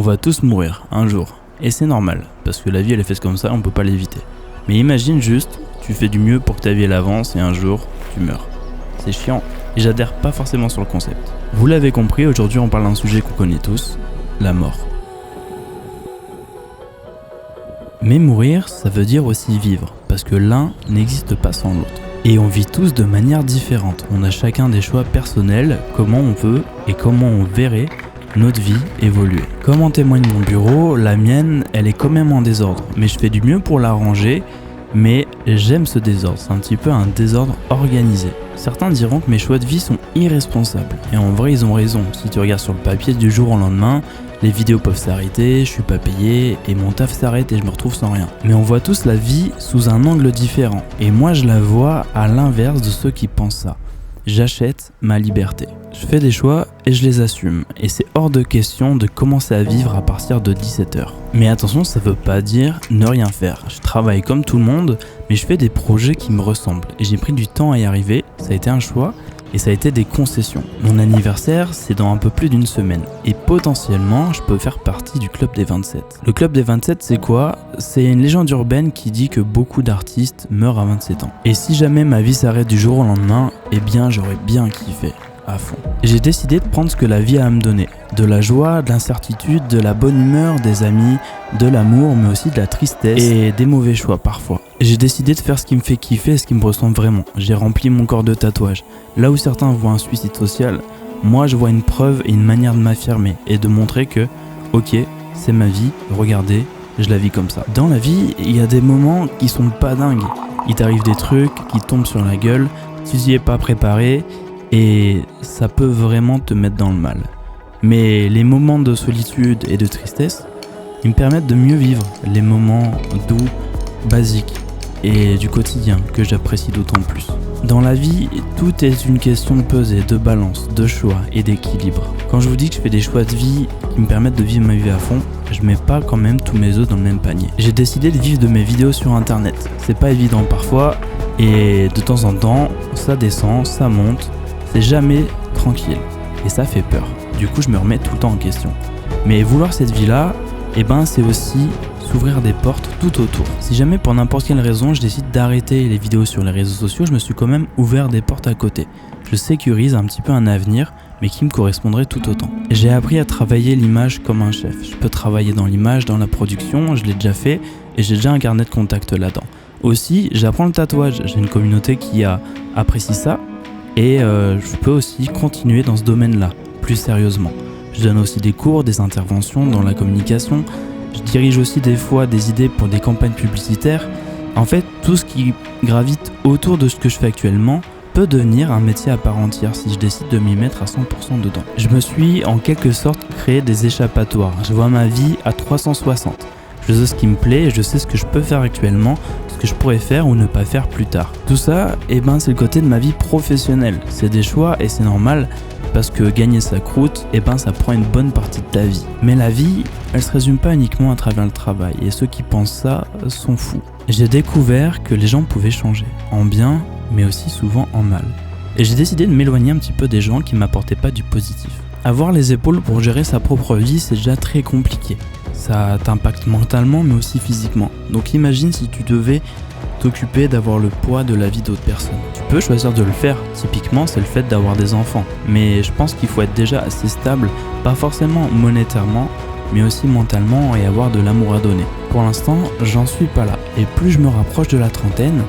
va tous mourir, un jour. Et c'est normal, parce que la vie elle est faite comme ça, on peut pas l'éviter. Mais imagine juste, tu fais du mieux pour que ta vie elle avance et un jour, tu meurs. C'est chiant, et j'adhère pas forcément sur le concept. Vous l'avez compris, aujourd'hui on parle d'un sujet qu'on connaît tous, la mort. Mais mourir, ça veut dire aussi vivre, parce que l'un n'existe pas sans l'autre. Et on vit tous de manière différente. On a chacun des choix personnels, comment on veut et comment on verrait notre vie évoluer. Comme en témoigne mon bureau, la mienne, elle est quand même en désordre. Mais je fais du mieux pour la ranger, mais j'aime ce désordre. C'est un petit peu un désordre organisé. Certains diront que mes choix de vie sont irresponsables. Et en vrai, ils ont raison. Si tu regardes sur le papier du jour au lendemain, les vidéos peuvent s'arrêter, je suis pas payé et mon taf s'arrête et je me retrouve sans rien. Mais on voit tous la vie sous un angle différent. Et moi je la vois à l'inverse de ceux qui pensent ça. J'achète ma liberté. Je fais des choix et je les assume. Et c'est hors de question de commencer à vivre à partir de 17h. Mais attention, ça veut pas dire ne rien faire. Je travaille comme tout le monde, mais je fais des projets qui me ressemblent. Et j'ai pris du temps à y arriver, ça a été un choix. Et ça a été des concessions. Mon anniversaire, c'est dans un peu plus d'une semaine. Et potentiellement, je peux faire partie du Club des 27. Le Club des 27, c'est quoi ? C'est une légende urbaine qui dit que beaucoup d'artistes meurent à 27 ans. Et si jamais ma vie s'arrête du jour au lendemain, eh bien j'aurais bien kiffé. À fond. J'ai décidé de prendre ce que la vie a à me donner. De la joie, de l'incertitude, de la bonne humeur, des amis, de l'amour, mais aussi de la tristesse et des mauvais choix parfois. J'ai décidé de faire ce qui me fait kiffer et ce qui me ressemble vraiment. J'ai rempli mon corps de tatouages. Là où certains voient un suicide social, moi je vois une preuve et une manière de m'affirmer et de montrer que, ok, c'est ma vie, regardez, je la vis comme ça. Dans la vie, il y a des moments qui sont pas dingues. Il t'arrive des trucs qui tombent sur la gueule, tu n'y es pas préparé, et ça peut vraiment te mettre dans le mal. Mais les moments de solitude et de tristesse, ils me permettent de mieux vivre les moments doux, basiques et du quotidien que j'apprécie d'autant plus. Dans la vie, tout est une question de peser, de balance, de choix et d'équilibre. Quand je vous dis que je fais des choix de vie qui me permettent de vivre ma vie à fond, je mets pas quand même tous mes œufs dans le même panier. J'ai décidé de vivre de mes vidéos sur internet. C'est pas évident parfois et de temps en temps, ça descend, ça monte. C'est jamais tranquille et ça fait peur. Du coup, je me remets tout le temps en question. Mais vouloir cette vie-là, c'est aussi s'ouvrir des portes tout autour. Si jamais pour n'importe quelle raison, je décide d'arrêter les vidéos sur les réseaux sociaux, je me suis quand même ouvert des portes à côté. Je sécurise un petit peu un avenir, mais qui me correspondrait tout autant. J'ai appris à travailler l'image comme un chef. Je peux travailler dans l'image, dans la production, je l'ai déjà fait et j'ai déjà un carnet de contacts là-dedans. Aussi, j'apprends le tatouage. J'ai une communauté qui apprécie ça. Et je peux aussi continuer dans ce domaine-là, plus sérieusement. Je donne aussi des cours, des interventions dans la communication. Je dirige aussi des fois des idées pour des campagnes publicitaires. En fait, tout ce qui gravite autour de ce que je fais actuellement peut devenir un métier à part entière si je décide de m'y mettre à 100% dedans. Je me suis en quelque sorte créé des échappatoires. Je vois ma vie à 360. Je sais ce qui me plaît et je sais ce que je peux faire actuellement, ce que je pourrais faire ou ne pas faire plus tard. Tout ça, c'est le côté de ma vie professionnelle. C'est des choix et c'est normal parce que gagner sa croûte, ça prend une bonne partie de ta vie. Mais la vie, elle se résume pas uniquement à travers le travail et ceux qui pensent ça sont fous. J'ai découvert que les gens pouvaient changer, en bien, mais aussi souvent en mal. Et j'ai décidé de m'éloigner un petit peu des gens qui m'apportaient pas du positif. Avoir les épaules pour gérer sa propre vie, c'est déjà très compliqué. Ça t'impacte mentalement mais aussi physiquement. Donc imagine si tu devais t'occuper d'avoir le poids de la vie d'autres personnes. Tu peux choisir de le faire, typiquement c'est le fait d'avoir des enfants. Mais je pense qu'il faut être déjà assez stable, pas forcément monétairement, mais aussi mentalement et avoir de l'amour à donner. Pour l'instant, j'en suis pas là. Et plus je me rapproche de la trentaine,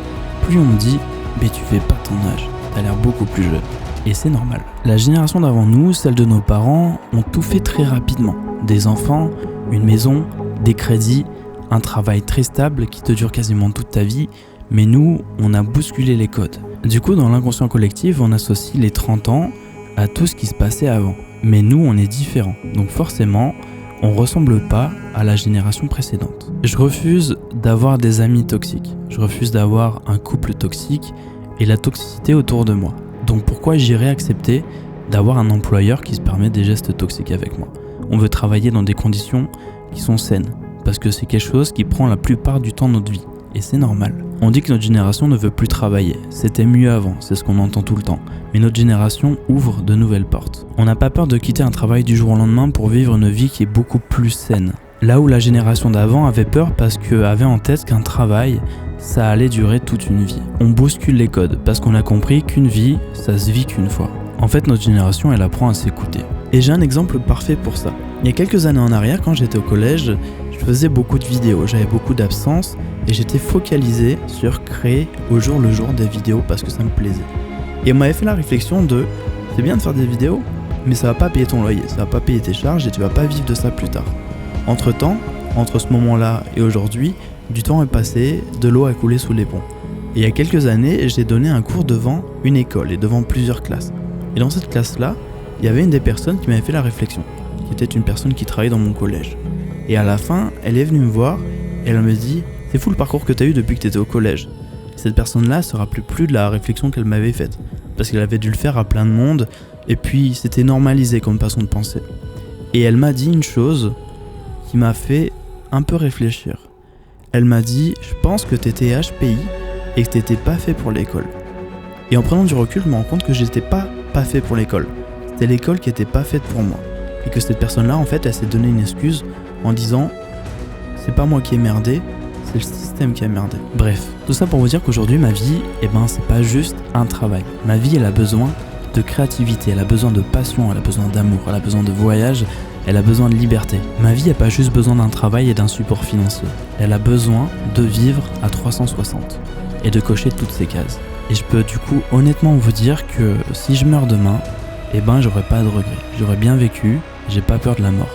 plus on me dit « mais tu fais pas ton âge, t'as l'air beaucoup plus jeune ». Et c'est normal. La génération d'avant nous, celle de nos parents, ont tout fait très rapidement. Des enfants, une maison, des crédits, un travail très stable qui te dure quasiment toute ta vie, mais nous, on a bousculé les codes. Du coup, dans l'inconscient collectif, on associe les 30 ans à tout ce qui se passait avant. Mais nous, on est différents, donc forcément, on ressemble pas à la génération précédente. Je refuse d'avoir des amis toxiques, je refuse d'avoir un couple toxique et la toxicité autour de moi. Donc pourquoi j'irais accepter d'avoir un employeur qui se permet des gestes toxiques avec moi ? On veut travailler dans des conditions qui sont saines, parce que c'est quelque chose qui prend la plupart du temps de notre vie, et c'est normal. On dit que notre génération ne veut plus travailler. C'était mieux avant, c'est ce qu'on entend tout le temps. Mais notre génération ouvre de nouvelles portes. On n'a pas peur de quitter un travail du jour au lendemain pour vivre une vie qui est beaucoup plus saine. Là où la génération d'avant avait peur parce qu'elle avait en tête qu'un travail, ça allait durer toute une vie. On bouscule les codes parce qu'on a compris qu'une vie, ça se vit qu'une fois. En fait, notre génération, elle apprend à s'écouter. Et j'ai un exemple parfait pour ça. Il y a quelques années en arrière, quand j'étais au collège, je faisais beaucoup de vidéos, j'avais beaucoup d'absence et j'étais focalisé sur créer au jour le jour des vidéos parce que ça me plaisait. Et on m'avait fait la réflexion de c'est bien de faire des vidéos, mais ça va pas payer ton loyer, ça va pas payer tes charges et tu vas pas vivre de ça plus tard. Entre-temps, entre ce moment-là et aujourd'hui, du temps est passé, de l'eau a coulé sous les ponts. Et il y a quelques années, j'ai donné un cours devant une école et devant plusieurs classes. Et dans cette classe-là, il y avait une des personnes qui m'avait fait la réflexion, qui était une personne qui travaillait dans mon collège. Et à la fin, elle est venue me voir et elle me dit « C'est fou le parcours que tu as eu depuis que tu étais au collège ». Cette personne-là se rappelait plus de la réflexion qu'elle m'avait faite, parce qu'elle avait dû le faire à plein de monde, et puis c'était normalisé comme façon de penser. Et elle m'a dit une chose qui m'a fait un peu réfléchir. Elle m'a dit « Je pense que tu étais HPI et que tu n'étais pas fait pour l'école ». Et en prenant du recul, je me rends compte que j'étais pas fait pour l'école. C'était l'école qui était pas faite pour moi. Et que cette personne-là, en fait, elle s'est donné une excuse en disant « C'est pas moi qui ai merdé, c'est le système qui a merdé ». Bref, tout ça pour vous dire qu'aujourd'hui, ma vie, c'est pas juste un travail. Ma vie, elle a besoin de créativité, elle a besoin de passion, elle a besoin d'amour, elle a besoin de voyage, elle a besoin de liberté. Ma vie n'a pas juste besoin d'un travail et d'un support financier. Elle a besoin de vivre à 360 et de cocher toutes ces cases. Et je peux du coup honnêtement vous dire que si je meurs demain, j'aurai pas de regrets. J'aurais bien vécu, j'ai pas peur de la mort.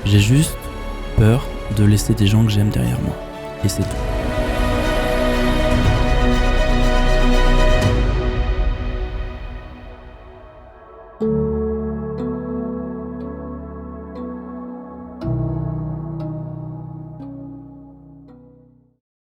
J'ai juste peur de laisser des gens que j'aime derrière moi. Et c'est tout.